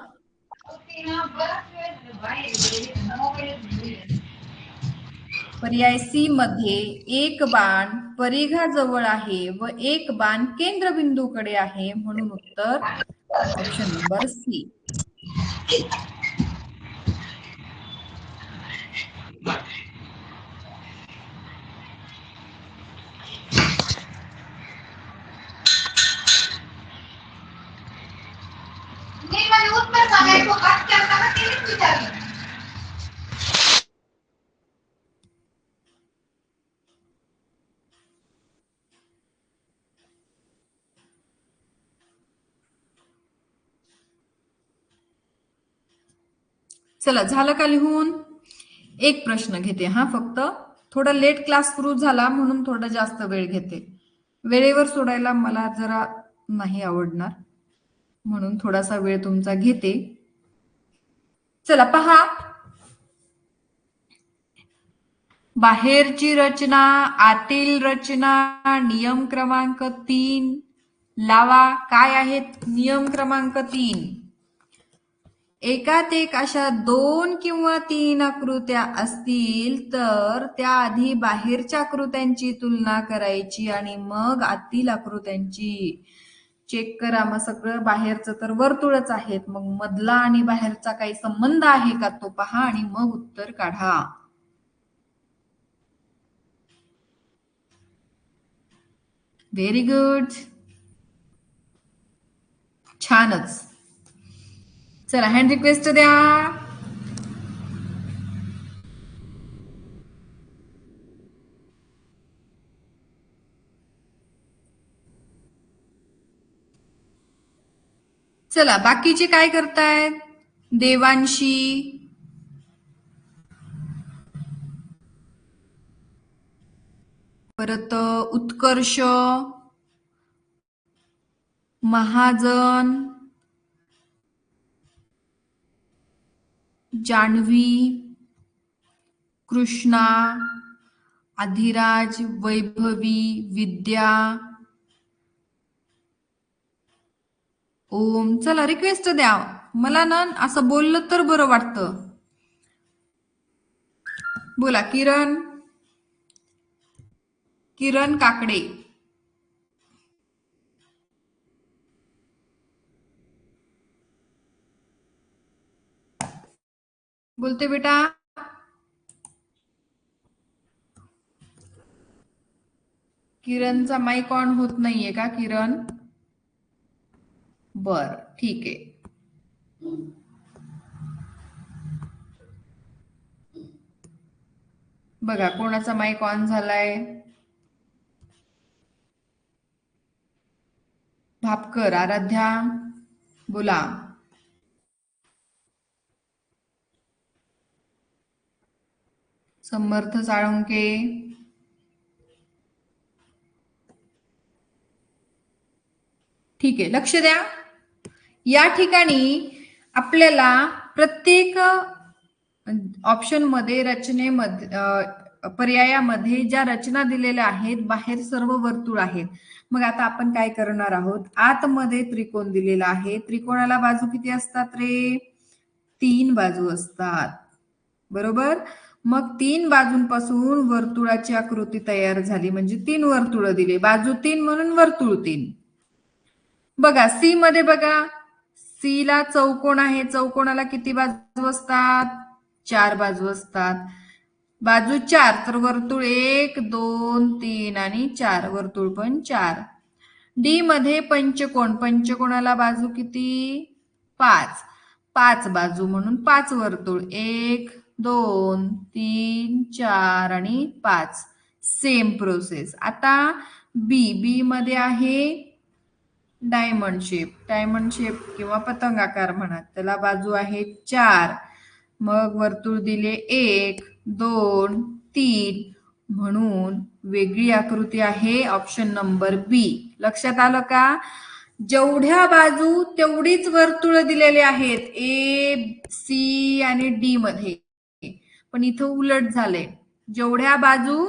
पर्याय सी मध्ये एक बाण परिघाजवळ आहे व एक बाण केंद्रबिंदूकडे आहे, म्हणून उत्तर ऑप्शन नंबर सी. चला, झालं का लिहून? एक प्रश्न घेते हा, फक्त थोडा लेट क्लास सुरू झाला म्हणून थोडा जास्त वेळ घेते. वेळेवर सोडायला मला जरा नाही आवडणार, म्हणून थोडासा वेळ तुमचा घेते. चला पहा, बाहेरची रचना, आतील रचना, नियम क्रमांक 3 लावा. काय आहेत नियम क्रमांक 3? एकात एक अशा 2 किंवा 3 आकृत्या असतील तर त्याआधी बाहेरच्या आकृत्यांची तुलना करायची आणि मग आतील आकृत्यांची. चेक करा. मग सगळं बाहेरचं तर वर्तुळच आहेत, मग मधला आणि बाहेरचा काही संबंध आहे का तो पहा आणि मग उत्तर काढा. व्हेरी गुड, छानच. चला, हँड रिक्वेस्ट द्या. चला, बाकीचे काय करतायत? देवांशी, परत उत्कर्ष, महाजन, जान्हवी, कृष्णा, अधिराज, वैभवी, विद्या, ओम. चला, रिक्वेस्ट द्या. मला ना असं बोललं तर बरं वाटतं. बोला. किरण, किरण काकडे. बोलते बेटा. किरणचा माईक ऑन होत नाहीये का किरण? बर, ठीक आहे. बघा कोणाचा माईक ऑन झालाय. भापकर, आराध्या, बोला. समर्थ साळुंके, ठीक आहे. लक्ष द्या. या ठिकाणी आपल्याला प्रत्येक ऑप्शन मध्ये, रचनेमध्ये, पर्यायामध्ये ज्या रचना दिलेल्या आहेत, बाहेर सर्व वर्तुळ आहेत. मग आता आपण काय करणार आहोत? आतमध्ये त्रिकोण दिलेला आहे. त्रिकोणाला बाजू किती असतात रे? 3 बाजू असतात, बरोबर. मग 3 बाजूंपासून वर्तुळाची आकृती तयार झाली, म्हणजे 3 वर्तुळ दिले. बाजू 3 म्हणून वर्तुळ 3. बघा सी मध्ये, बघा सी ला चौकोन आहे. चौकोनाला किती बाजू असतात? 4 बाजू असतात. बाजू 4 तर वर्तुळ 1, 2, 3 आणि 4, वर्तुळ पण 4. डी मध्ये पंचकोन, पंचकोनाला बाजू किती? 5, 5 बाजू म्हणून 5 वर्तुळ. 1, 2, 3, 4 आणि 5. Same process. आता बी मध्ये आहे डायमंड शेप, डायमंड शेप किंवा पतंगाकार म्हणा. त्याला बाजू आहे 4, मग वर्तुळ दिले 1, 2, 3, म्हणून वेगळी आकृती आहे. ऑप्शन नंबर बी. लक्षात आलं का? जेवढ्या बाजू तेवढीच वर्तुळ दिलेले आहेत ए, सी आणि डी मध्ये, पण इथं उलट झालंय. जेवढ्या बाजू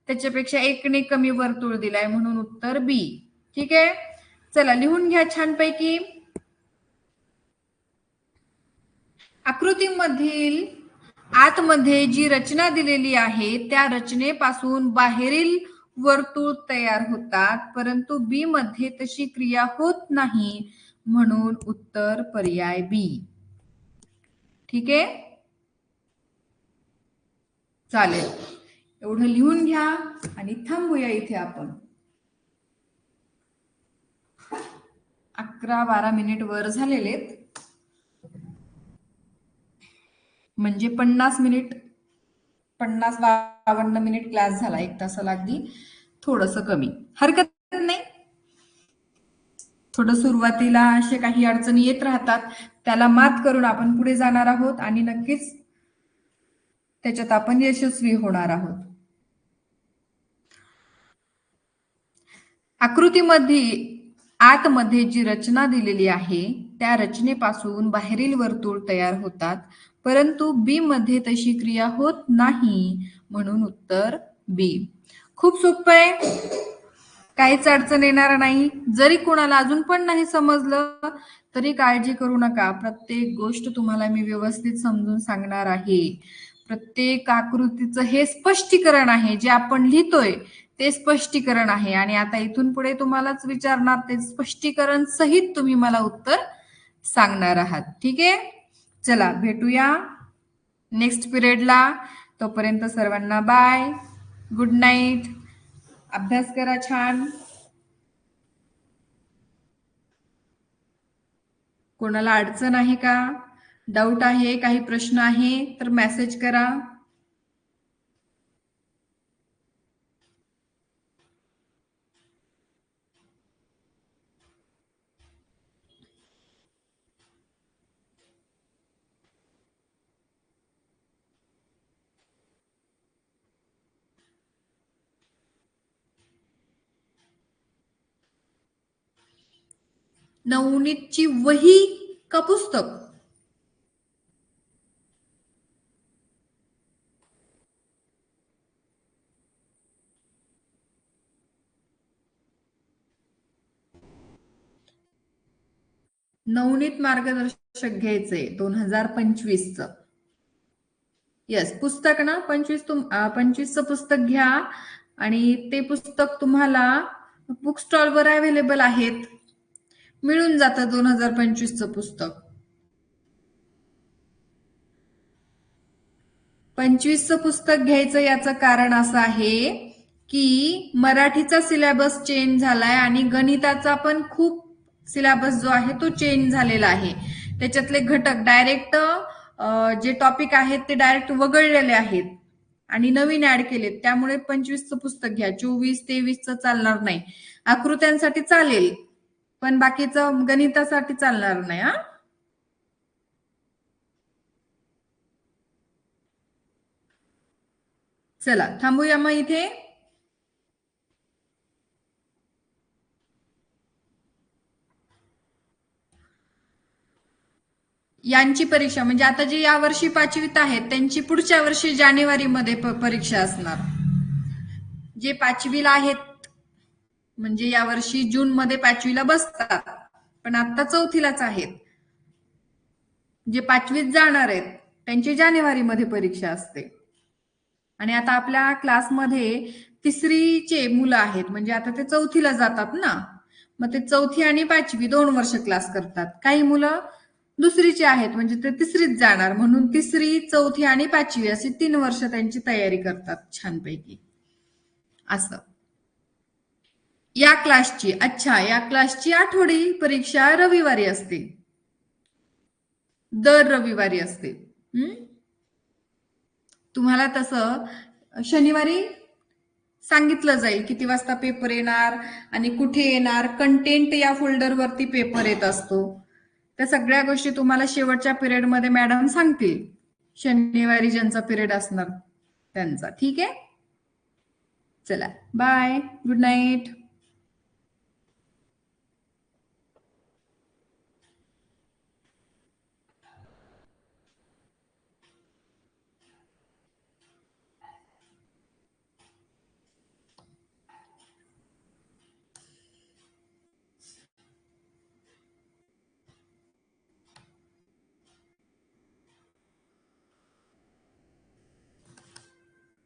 त्याच्यापेक्षा एकने कमी वर्तुळ दिलाय, म्हणून उत्तर बी. ठीक आहे, चला लिहून घ्या छानपैकी. आकृतीमधील आतमध्ये जी रचना दिलेली आहे त्या रचनेपासून बाहेरील वर्तुळ तयार होतात, परंतु बी मध्ये तशी क्रिया होत नाही, म्हणून उत्तर पर्याय बी. ठीक आहे, चालेल. एवढं लिहून घ्या आणि थांबूया इथे आपण. 11-12 मिनिट वर झालेले, म्हणजे 50 मिनिट 50-52 मिनिट क्लास झाला. 1 तासाला अगदी थोडस कमी, हरकत नाही. थोडं सुरुवातीला असे काही अडचणी येत राहतात, त्याला मात करून आपण पुढे जाणार आहोत आणि नक्कीच त्याच्यात आपण यशस्वी होणार आहोत. आकृतीमध्ये आतमध्ये जी रचना दिलेली आहे त्या रचनेपासून बाहेरील वर्तुळ तयार होतात, परंतु बी मध्ये तशी क्रिया होत नाही, म्हणून उत्तर बी. खूप सोपं आहे, काहीच अडचण येणार नाही. जरी कोणाला अजून पण नाही समजलं तरी काळजी करू नका, प्रत्येक गोष्ट तुम्हाला मी व्यवस्थित समजून सांगणार आहे. प्रत्येक आकृतीचं हे स्पष्टीकरण आहे, जे आपण लिहितोय ते स्पष्टीकरण आहे, आणि आता इथून पुढे तुम्हालाच विचारणार, ते स्पष्टीकरण सहित तुम्ही मला उत्तर सांगणार आहात. ठीक आहे, चला भेटूया नेक्स्ट पिरियडला. तोपर्यंत सर्वांना बाय, गुड नाईट. अभ्यास करा छान. कोणाला अडचण आहे का, डाऊट आहे, काही प्रश्न आहे तर मेसेज करा. नवनीतची वही का पुस्तक? नवनीत मार्गदर्शक घ्यायचंय 2025च. यस, पुस्तक ना, 25चं पुस्तक घ्या, आणि ते पुस्तक तुम्हाला बुक स्टॉलवर अवेलेबल आहेत, मिळून जातं 2025चं पुस्तक. 25चं पुस्तक घ्यायचं याचं कारण असं आहे की मराठीचा सिलेबस चेंज झालाय आणि गणिताचा पण खूप सिलेबस जो आहे तो चेंज झालेला आहे. त्याच्यातले घटक डायरेक्ट जे टॉपिक आहेत ते डायरेक्ट वगळलेले आहेत आणि नवीन ऍड केलेत. त्यामुळे 25चं पुस्तक घ्या, 24-23चं चालणार नाही. आकृत्यांसाठी चालेल पण बाकीचं गणितासाठी चालणार नाही. चला थांबूया मग इथे. यांची परीक्षा म्हणजे आता जे यावर्षी 5वीत आहेत त्यांची पुढच्या वर्षी जानेवारीमध्ये परीक्षा असणार. जे 5वीला आहेत म्हणजे यावर्षी जून मध्ये 5वीला बसतात, पण आता 4थीलाच आहेत. जे 5वीत जाणार आहेत त्यांची जानेवारीमध्ये परीक्षा असते. आणि आता आपल्या क्लासमध्ये 3रीचे मुलं आहेत, म्हणजे आता ते 4थीला जातात ना, मग ते 4थी आणि 5वी 2 वर्ष क्लास करतात. काही मुलं 2रीचे आहेत म्हणजे ते 3रीत जाणार, म्हणून 3री, 4थी आणि 5वी अशी 3 वर्ष त्यांची तयारी करतात छानपैकी. असं या क्लासची या क्लासची आठवडी परीक्षा रविवारी असते, दर रविवारी असते. तुम्हाला तसं शनिवारी सांगितलं जाईल किती वाजता पेपर येणार आणि कुठे येणार. कंटेंट या फोल्डरवरती पेपर येत असतो. त्या सगळ्या गोष्टी तुम्हाला शेवटच्या पिरियडमध्ये मॅडम सांगतील, शनिवारी ज्यांचा पिरियड असणार त्यांचा. ठीक आहे, चला बाय, गुड नाईट.